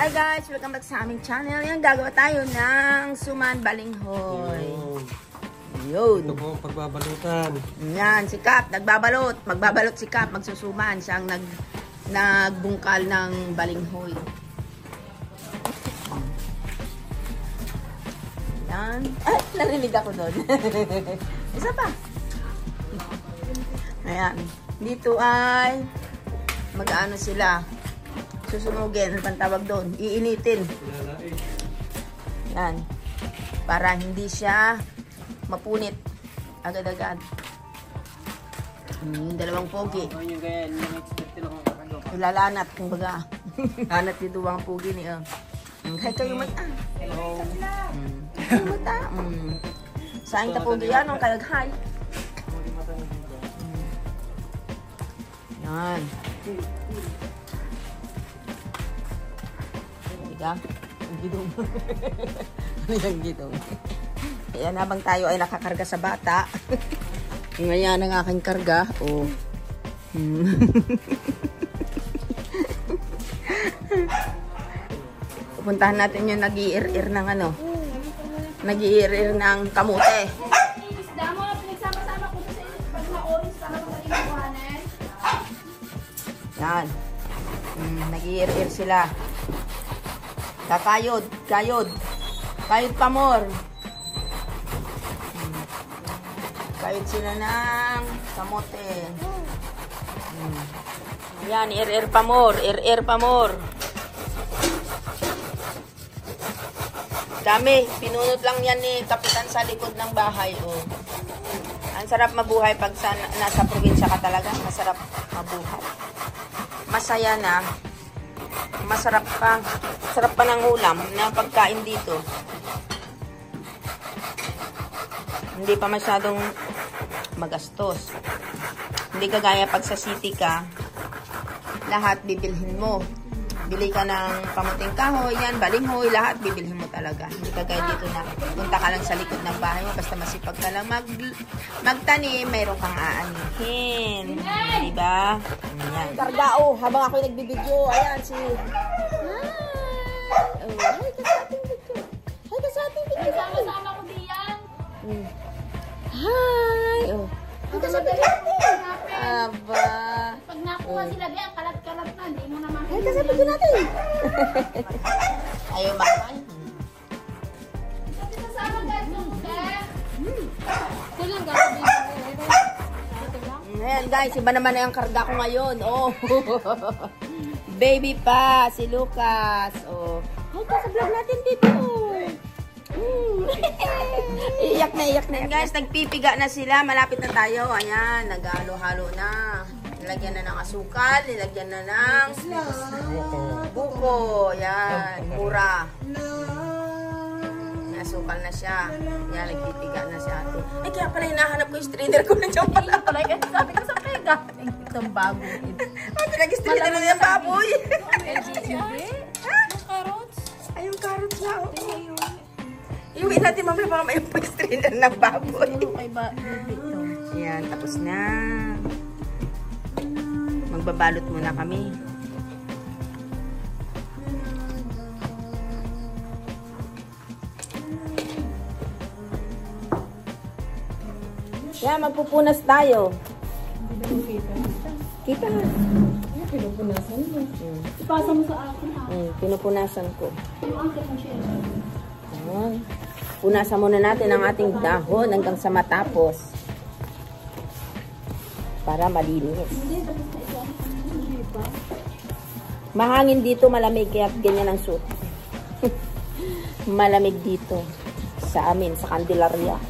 Hi guys! Welcome back sa aming channel. Yan, gagawa tayo ng suman balinghoy. Yun. Ito po pagbabalutan. Yan, si Kap, nagbabalot. Magbabalot si Kap, magsusuman. Siya ang nagbungkal ng balinghoy. Yan. Ay, narinig ako doon. Isa pa. Ayan. Dito ay mag-ano sila. Susunugin. Ano pang tawag doon? Iinitin. Yan. Para hindi siya mapunit agad-agad. Yung dalawang pogi. Ilalanat, kumbaga. Lanat dito ang pogi ni Hay kayo mata. Hello. Kayo mata. Saing tapogi yan, ang kalaghay. Yan. Diga? Ang gidong. Ano yung gidong? Ayan, habang tayo ay nakakarga sa bata. Ngayon ang aking karga. Oh. Pupuntahan natin yung nag-iir-ir ng ano. Nag-iir-ir ng kamote. Yan. Nag-iir-ir sila. Kakayod. Kayod pamor. Kayod sila ng kamote. Yan, ir-ir pamor. Ir-ir pamor. Dami. Pinunot lang yan ni Kapitan sa likod ng bahay. Oh. Ang sarap mabuhay pag nasa probinsya ka talaga. Masarap mabuhay. Masaya na. Masarap pa. Sarap pa ng ulam na pagkain dito. Hindi pa masyadong magastos. Hindi kagaya pag sa city ka, lahat bibilhin mo. Bili ka ng kamuting kahoy, yan, balinghoy, lahat bibilhin mo talaga. Hindi kagaya dito na punta ka lang sa likod ng bahay mo, basta masipag ka lang magtanim, mayroon kang aanihin. Diba? Yan. Kargao, habang ako nagbibideo, ayan si... Hi ka sa ating video. Sama-sama ko diyan. Hi! Oh. Hi ka sa video natin. Aba. Pag nakuha sila diyan, kalat-kalat na. Hindi mo naman. Hi ka sa video natin. Ayaw makakain. Kasi kasama guys yung buke. Ito lang gagawin ko. Ayan guys, iba naman na yung karga ko ngayon. Oh. Baby pa, si Lucas. Oh. Hi ka sa vlog natin dito. Iyak na. Guys, nagpipiga na sila. Malapit na tayo. Ayan, nag-halo-halo na. Nilagyan na ng asukal. Nilagyan na ng buko. Ayan, mura. May asukal na siya. Ayan, nagpipiga na si ate. Ay, kaya pala hinahanap ko yung strainer ko. Nandiyan pala. Sabi ko sa pega. Itong bago. Ate, nag-strainer na yung baboy. Carrots. Ay, yung carrots na. Oo. Iuwi natin mamaya para may pag-strainer ng baboy. Ayan, tapos na. Magbabalot muna kami. Yan, magpupunas tayo. Kita. Pinupunasan mo. Ipasa mo sa akin ha. Pinupunasan ko. Yung angkat mo siya. Ayan. Punasan muna natin ang ating dahon hanggang sa matapos. Para malinis. Mahangin dito, malamig, kaya ganyan ang suot. Malamig dito sa amin, sa Candelaria.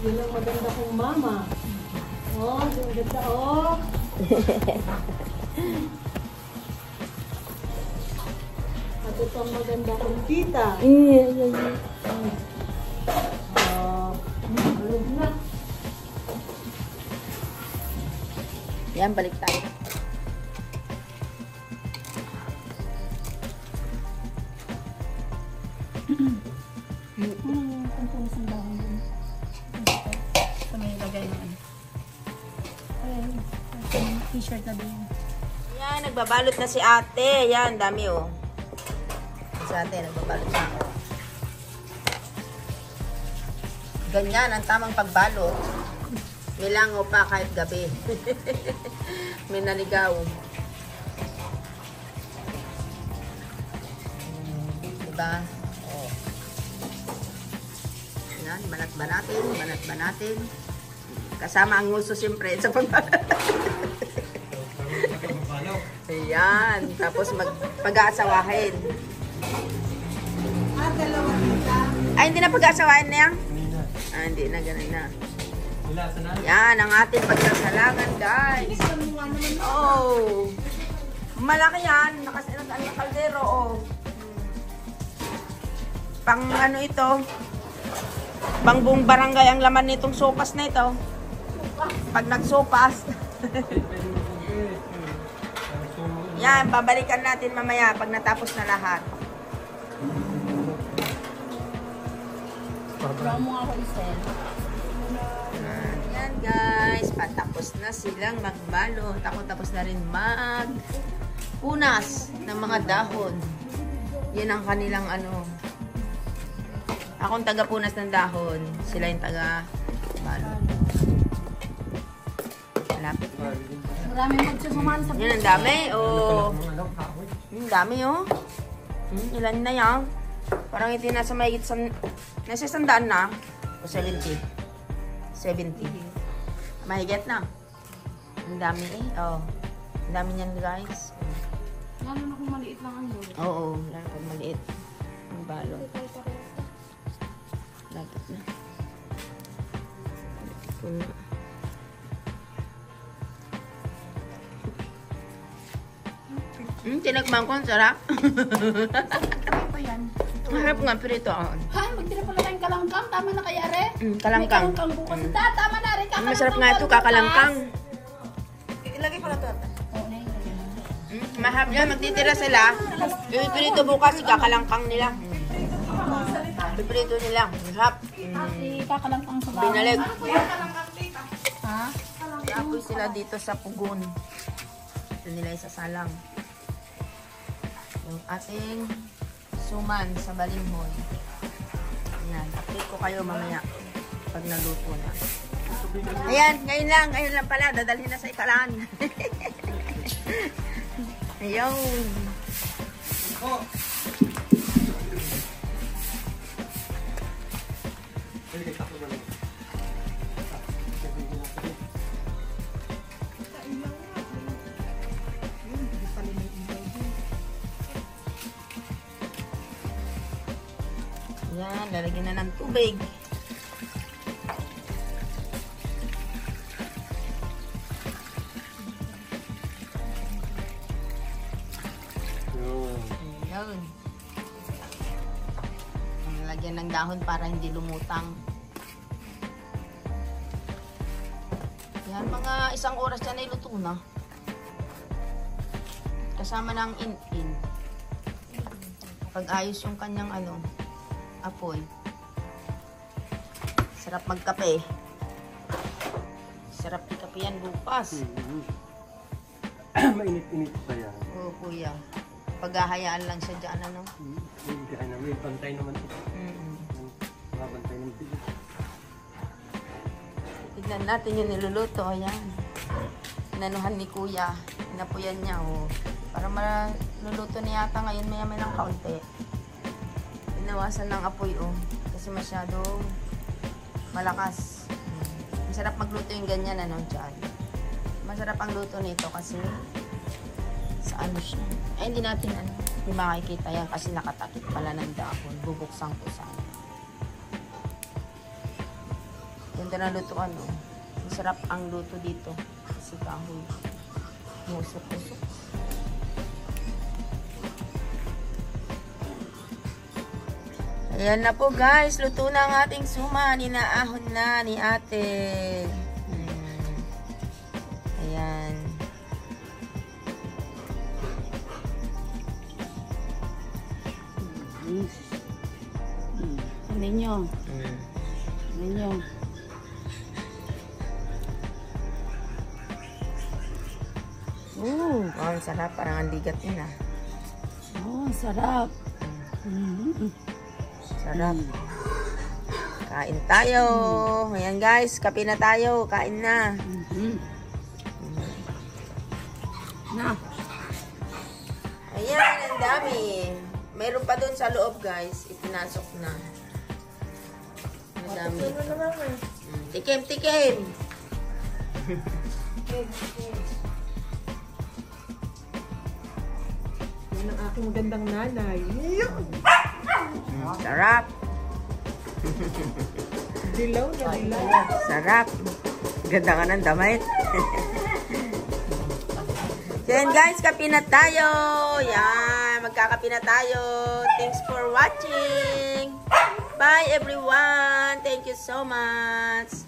Yun ang maganda kong mama. Oh, yung ganda oh. At ito ang maganda kong tita. Alog na. Yan, balik tayo. Sa may lagay na t-shirt na din. Yan, nagbabalot na si ate. Yan, dami oh. Sa atin, nagbabalot siya. Ganyan ang tamang pagbalot. May langaw pa kahit gabi. May naligaw. Diba? Oh. Yan, banat ba natin? Kasama ang nguso siyempre sa pagbalot. Ayan, tapos pag-aasawahin. Ay, hindi na pag-aasawahin na yan? Hindi na, ganun na. Yan, ang ating pagsasalangan, guys. Oh, malaki yan. Nakasalang ang kaldero, oh. Pang ano ito? Pang buong barangay ang laman nitong sopas na ito. Pag nagsopas. Yan, babalikan natin mamaya pag natapos na lahat. Yan guys, patapos na silang magbalot. Ako tapos na rin magpunas ng mga dahon. Yan ang kanilang ano. Akong taga-punas ng dahon. Sila yung taga-balot. Malapit na. Marami magsusuman sa yan, ang dami. Oh. Ang dami, oh. Ilan na yan? Parang ito nasa mahigit sa... Nasa 100 na. O 70. 70. Mahigit na. Ang dami eh. Oh. Ang dami niyan, guys. lalo na kung maliit lang ang bulot. Oo, lalo kung maliit. Ang balot. Lapit na. Lapit ko na. Tinagmang ko, ang sarap. Ito yan. Harap nga, pero ito. Hay, magtira pala tayong kalangkang. Tama na kaya, Re? Kalangkang. May kalangkang bukas. Tama na, Re. Masarap nga ito, kakalangkang. Ilagay pala ito. Mahab yan, magtitira sila. Yung pirito bukas, kakalangkang nila. Pirito nila. Mahab. Kakalangkang sa bawang. Binalig. Ha? Apoy sila dito sa pugon. Ito nila isasalang. Yung ating suman sa balinghoy. Ayan, update ko kayo mamaya pag naluto na. Ayan, ngayon lang pala, dadalhin na sa ikalan. Ayun. Yan, lalagyan na ng tubig. Ayun. Lalagyan ng dahon para hindi lumutang. Yan, mga 1 oras yan ay luto na. Kasama ng in-in. Pag ayos yung kanyang ano, apoy. Sarap magkape. Sarap ikape yan bukas. Mainit-init pa yan. Oo, kuya. Paghahayaan lang siya dyan, ano? May bantay naman ito. Mga bantay naman ito. Tignan natin yung niluluto. Ayan. Inanuhan ni kuya. Inapuyan niya, oh. Para maluluto niya yata ngayon maya-maya ng kaunti. Inawasan ng apoy, oh. Kasi masyadong malakas. Masarap magluto yung ganyan, ano, dyan. Masarap ang luto nito kasi sa ano siya. Ay, hindi natin, ano, hindi makikita yan kasi nakatakip pala ng dahon. Bubuksan ko sana. Ganda na luto, ano. Masarap ang luto dito. Kasi kahoy. Musok-usok. Ayan na po guys, luto na ang ating suman. Inaahon na ni ate. Ayan. Hindi nyo. Hindi nyo. Oh, ang sarap. Parang ang ligat yun, ah. Oh, sarap. Sarap. Kain tayo. Ayan guys, kape na tayo. Kain na. Na. Ayan, ang dami. Meron pa doon sa loob guys. Ipinasok na. Ang dami. Tikim, tikim. Yan ang aking magandang nanay. Sarap. Dilaw na dilaw. Sarap. Ganda nga ng damit. So yan guys, kape na tayo. Yan, magkakape na tayo. Thanks for watching. Bye everyone. Thank you so much.